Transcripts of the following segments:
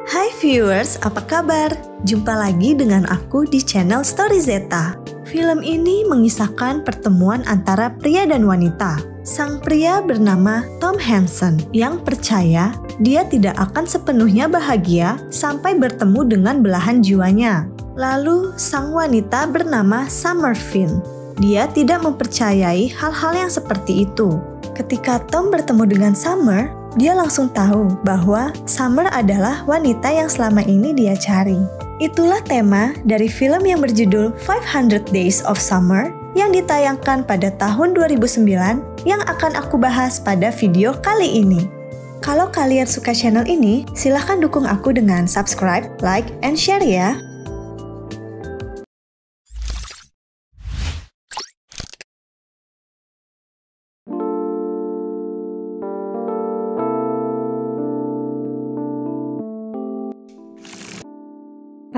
Hai viewers, apa kabar? Jumpa lagi dengan aku di channel Story Zeta. Film ini mengisahkan pertemuan antara pria dan wanita. Sang pria bernama Tom Hansen yang percaya dia tidak akan sepenuhnya bahagia sampai bertemu dengan belahan jiwanya. Lalu sang wanita bernama Summer Finn. Dia tidak mempercayai hal-hal yang seperti itu. Ketika Tom bertemu dengan Summer, dia langsung tahu bahwa Summer adalah wanita yang selama ini dia cari. Itulah tema dari film yang berjudul 500 Days of Summer yang ditayangkan pada tahun 2009 yang akan aku bahas pada video kali ini. Kalau kalian suka channel ini, silahkan dukung aku dengan subscribe, like, and share ya.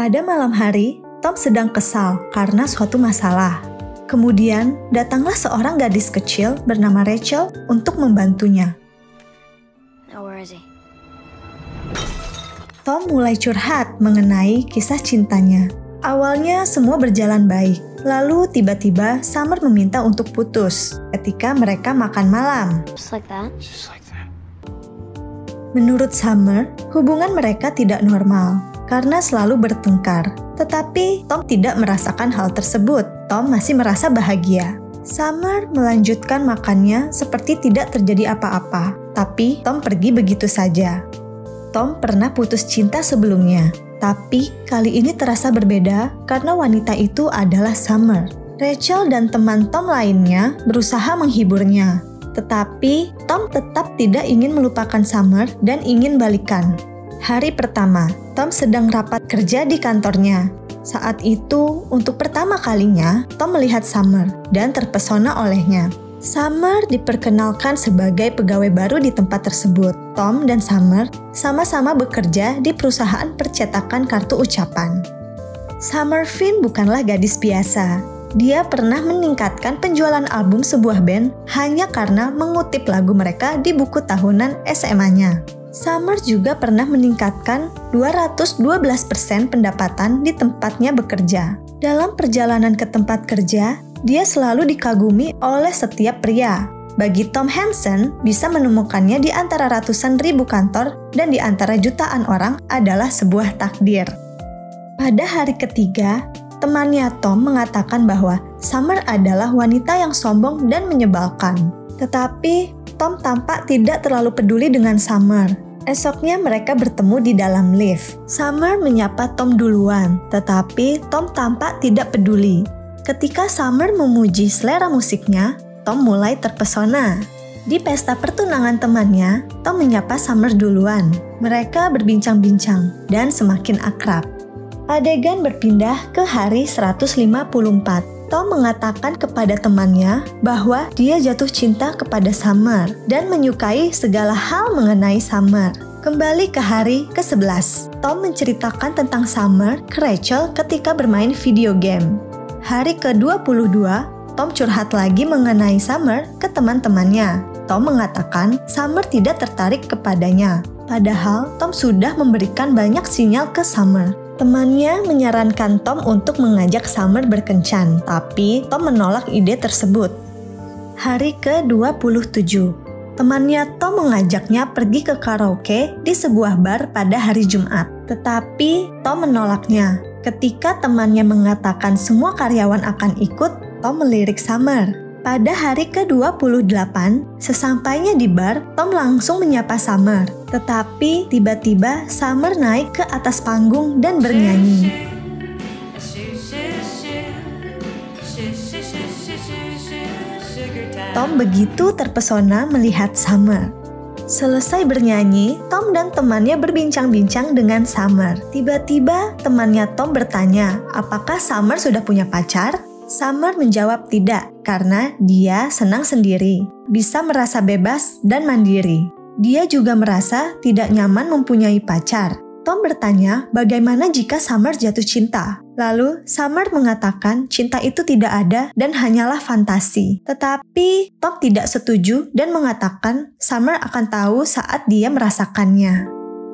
Pada malam hari, Tom sedang kesal karena suatu masalah. Kemudian, datanglah seorang gadis kecil bernama Rachel untuk membantunya. Tom mulai curhat mengenai kisah cintanya. Awalnya semua berjalan baik, lalu tiba-tiba Summer meminta untuk putus ketika mereka makan malam. Menurut Summer, hubungan mereka tidak normal karena selalu bertengkar. Tetapi Tom tidak merasakan hal tersebut. Tom masih merasa bahagia. Summer melanjutkan makannya seperti tidak terjadi apa-apa. Tapi Tom pergi begitu saja. Tom pernah putus cinta sebelumnya. Tapi kali ini terasa berbeda karena wanita itu adalah Summer. Rachel dan teman Tom lainnya berusaha menghiburnya. Tetapi Tom tetap tidak ingin melupakan Summer dan ingin balikan. Hari pertama, Tom sedang rapat kerja di kantornya. Saat itu, untuk pertama kalinya, Tom melihat Summer dan terpesona olehnya. Summer diperkenalkan sebagai pegawai baru di tempat tersebut. Tom dan Summer sama-sama bekerja di perusahaan percetakan kartu ucapan. Summer Finn bukanlah gadis biasa. Dia pernah meningkatkan penjualan album sebuah band hanya karena mengutip lagu mereka di buku tahunan SMA-nya. Summer juga pernah meningkatkan 212% pendapatan di tempatnya bekerja. Dalam perjalanan ke tempat kerja, dia selalu dikagumi oleh setiap pria. Bagi Tom Hansen, bisa menemukannya di antara ratusan ribu kantor dan di antara jutaan orang adalah sebuah takdir. Pada hari ketiga, temannya Tom mengatakan bahwa Summer adalah wanita yang sombong dan menyebalkan. Tetapi Tom tampak tidak terlalu peduli dengan Summer. Esoknya mereka bertemu di dalam lift. Summer menyapa Tom duluan, tetapi Tom tampak tidak peduli. Ketika Summer memuji selera musiknya, Tom mulai terpesona. Di pesta pertunangan temannya, Tom menyapa Summer duluan. Mereka berbincang-bincang dan semakin akrab. Adegan berpindah ke hari 154. Tom mengatakan kepada temannya bahwa dia jatuh cinta kepada Summer dan menyukai segala hal mengenai Summer. Kembali ke hari ke-11, Tom menceritakan tentang Summer ke Rachel ketika bermain video game. Hari ke-22, Tom curhat lagi mengenai Summer ke teman-temannya. Tom mengatakan Summer tidak tertarik kepadanya. Padahal Tom sudah memberikan banyak sinyal ke Summer. Temannya menyarankan Tom untuk mengajak Summer berkencan, tapi Tom menolak ide tersebut. Hari ke-27, temannya Tom mengajaknya pergi ke karaoke di sebuah bar pada hari Jumat. Tetapi Tom menolaknya. Ketika temannya mengatakan semua karyawan akan ikut, Tom melirik Summer. Pada hari ke-28, sesampainya di bar, Tom langsung menyapa Summer. Tetapi tiba-tiba Summer naik ke atas panggung dan bernyanyi. Tom begitu terpesona melihat Summer. Selesai bernyanyi, Tom dan temannya berbincang-bincang dengan Summer. Tiba-tiba temannya Tom bertanya, apakah Summer sudah punya pacar? Summer menjawab tidak, karena dia senang sendiri, bisa merasa bebas dan mandiri. Dia juga merasa tidak nyaman mempunyai pacar. Tom bertanya bagaimana jika Summer jatuh cinta. Lalu Summer mengatakan cinta itu tidak ada dan hanyalah fantasi. Tetapi Tom tidak setuju dan mengatakan Summer akan tahu saat dia merasakannya.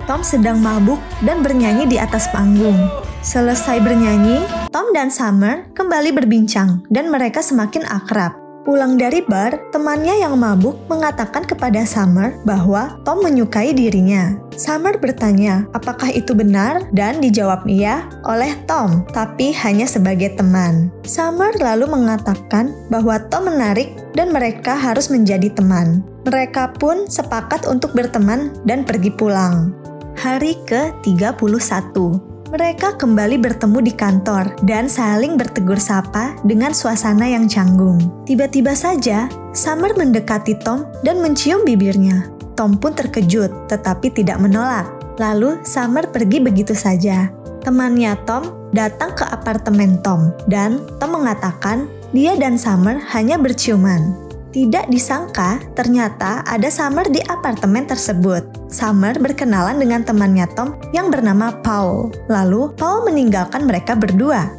Tom sedang mabuk dan bernyanyi di atas panggung. Selesai bernyanyi, Tom dan Summer kembali berbincang dan mereka semakin akrab. Pulang dari bar, temannya yang mabuk mengatakan kepada Summer bahwa Tom menyukai dirinya. Summer bertanya, apakah itu benar? Dan dijawab iya oleh Tom, tapi hanya sebagai teman. Summer lalu mengatakan bahwa Tom menarik dan mereka harus menjadi teman. Mereka pun sepakat untuk berteman dan pergi pulang. Hari ke-31. Mereka kembali bertemu di kantor dan saling bertegur sapa dengan suasana yang canggung. Tiba-tiba saja, Summer mendekati Tom dan mencium bibirnya. Tom pun terkejut, tetapi tidak menolak. Lalu Summer pergi begitu saja. Temannya Tom datang ke apartemen Tom, dan Tom mengatakan dia dan Summer hanya berciuman. Tidak disangka, ternyata ada Summer di apartemen tersebut. Summer berkenalan dengan temannya Tom yang bernama Paul. Lalu, Paul meninggalkan mereka berdua.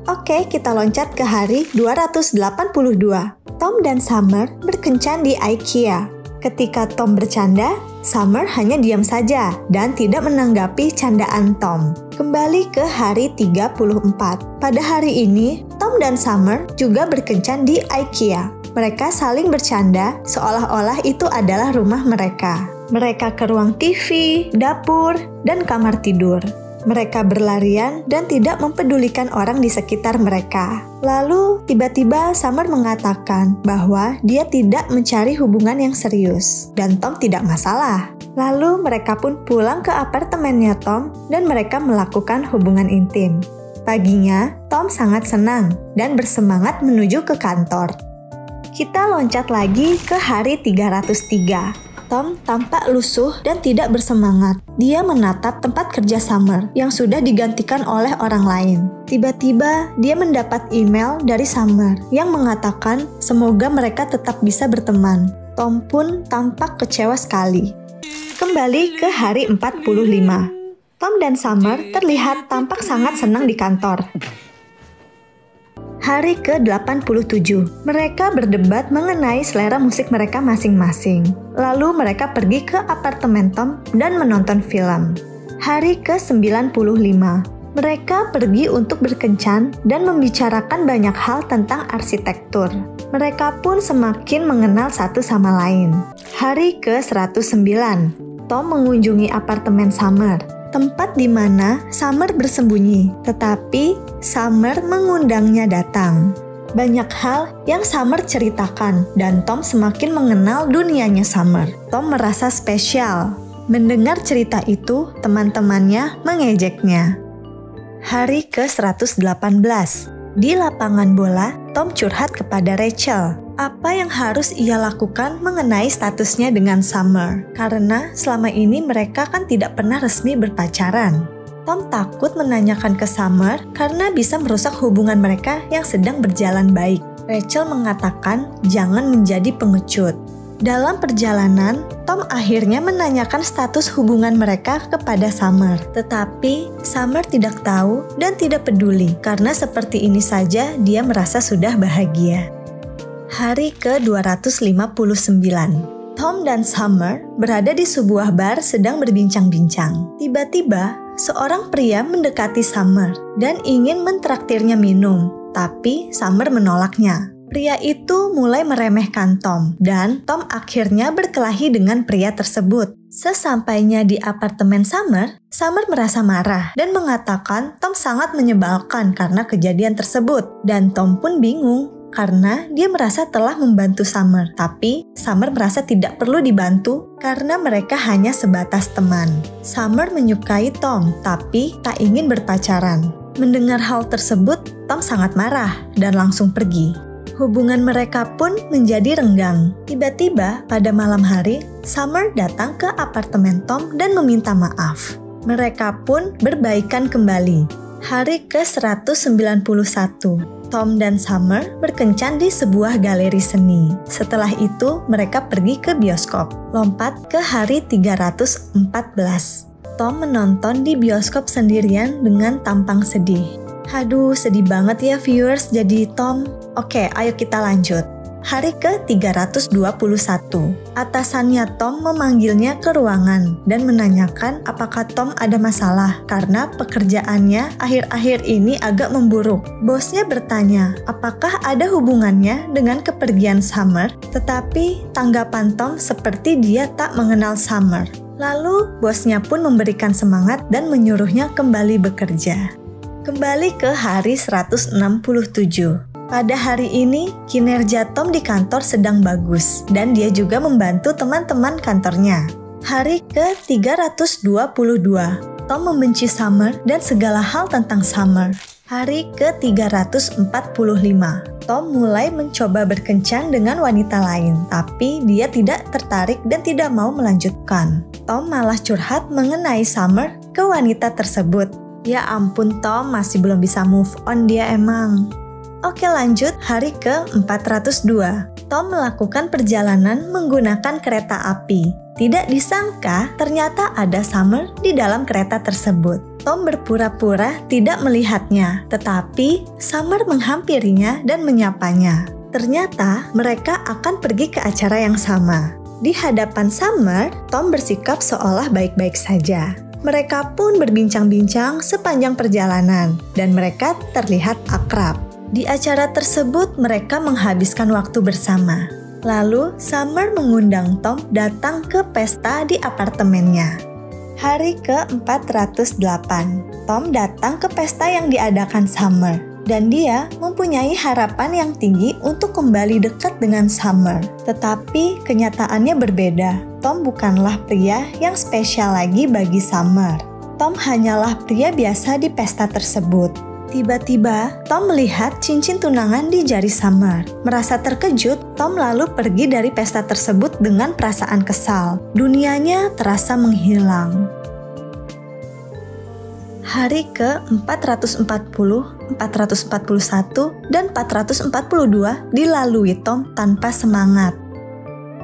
Oke, kita loncat ke hari 282. Tom dan Summer berkencan di IKEA. Ketika Tom bercanda, Summer hanya diam saja dan tidak menanggapi candaan Tom. Kembali ke hari 34. Pada hari ini, Tom dan Summer juga berkencan di IKEA. Mereka saling bercanda seolah-olah itu adalah rumah mereka. Mereka ke ruang TV, dapur, dan kamar tidur. Mereka berlarian dan tidak mempedulikan orang di sekitar mereka. Lalu, tiba-tiba Summer mengatakan bahwa dia tidak mencari hubungan yang serius, dan Tom tidak masalah. Lalu, mereka pun pulang ke apartemennya Tom dan mereka melakukan hubungan intim. Paginya, Tom sangat senang dan bersemangat menuju ke kantor. Kita loncat lagi ke hari 303. Tom tampak lusuh dan tidak bersemangat. Dia menatap tempat kerja Summer yang sudah digantikan oleh orang lain. Tiba-tiba, dia mendapat email dari Summer yang mengatakan semoga mereka tetap bisa berteman. Tom pun tampak kecewa sekali. Kembali ke hari 45. Tom dan Summer terlihat tampak sangat senang di kantor. Hari ke-87, mereka berdebat mengenai selera musik mereka masing-masing. Lalu mereka pergi ke apartemen Tom dan menonton film. Hari ke-95, mereka pergi untuk berkencan dan membicarakan banyak hal tentang arsitektur. Mereka pun semakin mengenal satu sama lain. Hari ke-109, Tom mengunjungi apartemen Summer, tempat di mana Summer bersembunyi, tetapi Summer mengundangnya datang. Banyak hal yang Summer ceritakan dan Tom semakin mengenal dunianya Summer. Tom merasa spesial. Mendengar cerita itu, teman-temannya mengejeknya. Hari ke-118. Di lapangan bola, Tom curhat kepada Rachel. Apa yang harus ia lakukan mengenai statusnya dengan Summer? Karena selama ini mereka kan tidak pernah resmi berpacaran. Tom takut menanyakan ke Summer karena bisa merusak hubungan mereka yang sedang berjalan baik. Rachel mengatakan jangan menjadi pengecut. Dalam perjalanan, Tom akhirnya menanyakan status hubungan mereka kepada Summer. Tetapi Summer tidak tahu dan tidak peduli karena seperti ini saja dia merasa sudah bahagia. Hari ke-259. Tom dan Summer berada di sebuah bar sedang berbincang-bincang. Tiba-tiba, seorang pria mendekati Summer dan ingin mentraktirnya minum, tapi Summer menolaknya. Pria itu mulai meremehkan Tom, dan Tom akhirnya berkelahi dengan pria tersebut. Sesampainya di apartemen Summer, Summer merasa marah dan mengatakan Tom sangat menyebalkan karena kejadian tersebut. Dan Tom pun bingung, karena dia merasa telah membantu Summer, tapi Summer merasa tidak perlu dibantu karena mereka hanya sebatas teman. Summer menyukai Tom, tapi tak ingin berpacaran. Mendengar hal tersebut, Tom sangat marah dan langsung pergi. Hubungan mereka pun menjadi renggang. Tiba-tiba pada malam hari, Summer datang ke apartemen Tom dan meminta maaf. Mereka pun berbaikan kembali. Hari ke-191. Tom dan Summer berkencan di sebuah galeri seni. Setelah itu, mereka pergi ke bioskop. Lompat ke hari 314. Tom menonton di bioskop sendirian dengan tampang sedih. Aduh, sedih banget ya viewers jadi Tom. Oke, ayo kita lanjut. hari ke-321. Atasannya Tom memanggilnya ke ruangan dan menanyakan apakah Tom ada masalah karena pekerjaannya akhir-akhir ini agak memburuk. Bosnya bertanya apakah ada hubungannya dengan kepergian Summer, tetapi tanggapan Tom seperti dia tak mengenal Summer. Lalu bosnya pun memberikan semangat dan menyuruhnya kembali bekerja. Kembali ke hari 167. Pada hari ini, kinerja Tom di kantor sedang bagus dan dia juga membantu teman-teman kantornya. Hari ke-322, Tom membenci Summer dan segala hal tentang Summer. Hari ke-345, Tom mulai mencoba berkencan dengan wanita lain, tapi dia tidak tertarik dan tidak mau melanjutkan. Tom malah curhat mengenai Summer ke wanita tersebut. Ya ampun, Tom masih belum bisa move on dia emang. Oke, lanjut hari ke-402. Tom melakukan perjalanan menggunakan kereta api. Tidak disangka ternyata ada Summer di dalam kereta tersebut. Tom berpura-pura tidak melihatnya, tetapi Summer menghampirinya dan menyapanya. Ternyata mereka akan pergi ke acara yang sama. Di hadapan Summer, Tom bersikap seolah baik-baik saja. Mereka pun berbincang-bincang sepanjang perjalanan dan mereka terlihat akrab. Di acara tersebut mereka menghabiskan waktu bersama. Lalu Summer mengundang Tom datang ke pesta di apartemennya. Hari ke-408, Tom datang ke pesta yang diadakan Summer dan dia mempunyai harapan yang tinggi untuk kembali dekat dengan Summer. Tetapi kenyataannya berbeda. Tom bukanlah pria yang spesial lagi bagi Summer. Tom hanyalah pria biasa di pesta tersebut. Tiba-tiba, Tom melihat cincin tunangan di jari Summer. Merasa terkejut, Tom lalu pergi dari pesta tersebut dengan perasaan kesal. Dunianya terasa menghilang. Hari ke-440, 441, dan 442 dilalui Tom tanpa semangat.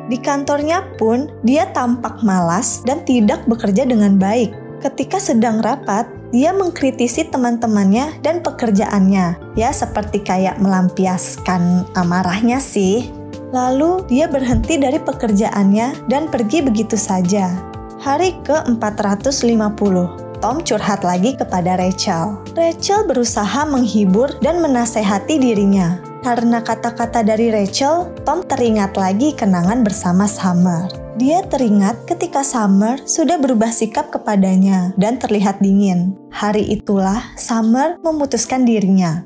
Di kantornya pun, dia tampak malas dan tidak bekerja dengan baik. Ketika sedang rapat, dia mengkritisi teman-temannya dan pekerjaannya. Ya, seperti kayak melampiaskan amarahnya sih. Lalu, dia berhenti dari pekerjaannya dan pergi begitu saja. Hari ke-450, Tom curhat lagi kepada Rachel. Rachel berusaha menghibur dan menasehati dirinya. Karena kata-kata dari Rachel, Tom teringat lagi kenangan bersama Summer. Dia teringat ketika Summer sudah berubah sikap kepadanya dan terlihat dingin. Hari itulah Summer memutuskan dirinya.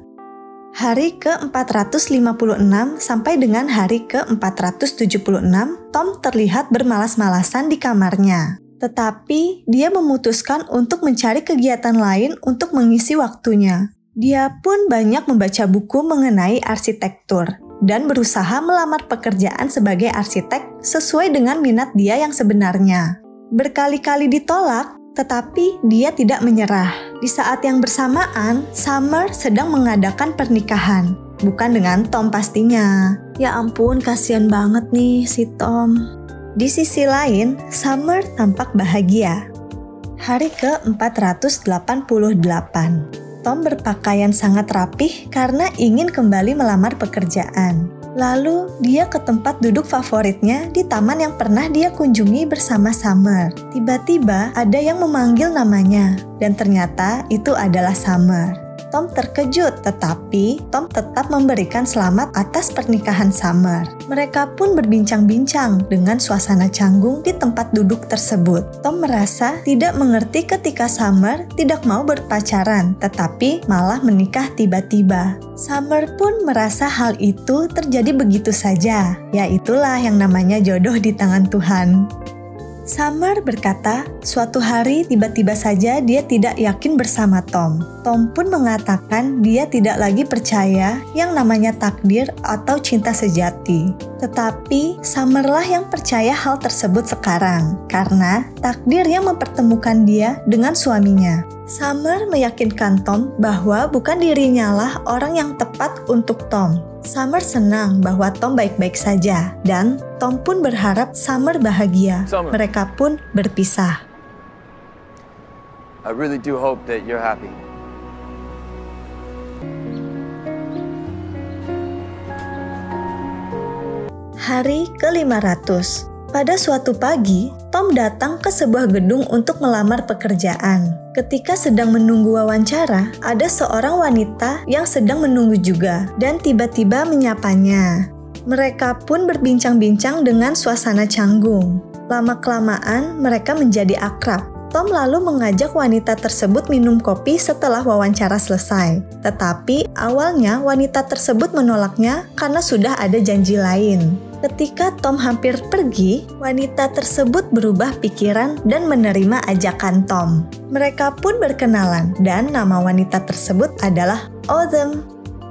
Hari ke-456 sampai dengan hari ke-476, Tom terlihat bermalas-malasan di kamarnya. Tetapi dia memutuskan untuk mencari kegiatan lain untuk mengisi waktunya. Dia pun banyak membaca buku mengenai arsitektur dan berusaha melamar pekerjaan sebagai arsitek sesuai dengan minat dia yang sebenarnya. Berkali-kali ditolak, tetapi dia tidak menyerah. Di saat yang bersamaan, Summer sedang mengadakan pernikahan. Bukan dengan Tom pastinya. Ya ampun, kasihan banget nih si Tom. Di sisi lain, Summer tampak bahagia. Hari ke-488. Tom berpakaian sangat rapih karena ingin kembali melamar pekerjaan. Lalu, dia ke tempat duduk favoritnya di taman yang pernah dia kunjungi bersama Summer. Tiba-tiba, ada yang memanggil namanya, dan ternyata itu adalah Summer. Tom terkejut, tetapi Tom tetap memberikan selamat atas pernikahan Summer. Mereka pun berbincang-bincang dengan suasana canggung di tempat duduk tersebut. Tom merasa tidak mengerti ketika Summer tidak mau berpacaran, tetapi malah menikah tiba-tiba. Summer pun merasa hal itu terjadi begitu saja. Ya, itulah yang namanya jodoh di tangan Tuhan. Summer berkata, suatu hari tiba-tiba saja dia tidak yakin bersama Tom. Tom pun mengatakan dia tidak lagi percaya yang namanya takdir atau cinta sejati. Tetapi Summerlah yang percaya hal tersebut sekarang, karena takdir yang mempertemukan dia dengan suaminya. Summer meyakinkan Tom bahwa bukan dirinya lah orang yang tepat untuk Tom. Summer senang bahwa Tom baik-baik saja, dan Tom pun berharap Summer bahagia. Mereka pun berpisah. I really do hope that you're happy. Hari ke-500. Pada suatu pagi, Tom datang ke sebuah gedung untuk melamar pekerjaan. Ketika sedang menunggu wawancara, ada seorang wanita yang sedang menunggu juga dan tiba-tiba menyapanya. Mereka pun berbincang-bincang dengan suasana canggung. Lama-kelamaan, mereka menjadi akrab. Tom lalu mengajak wanita tersebut minum kopi setelah wawancara selesai. Tetapi awalnya wanita tersebut menolaknya karena sudah ada janji lain. Ketika Tom hampir pergi, wanita tersebut berubah pikiran dan menerima ajakan Tom. Mereka pun berkenalan dan nama wanita tersebut adalah Autumn.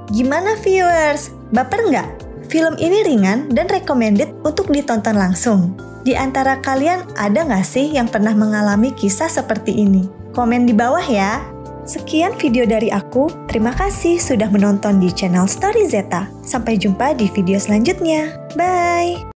Gimana viewers? Baper nggak? Film ini ringan dan recommended untuk ditonton langsung. Di antara kalian ada nggak sih yang pernah mengalami kisah seperti ini? Komen di bawah ya. Sekian video dari aku. Terima kasih sudah menonton di channel Story Zeta. Sampai jumpa di video selanjutnya. Bye!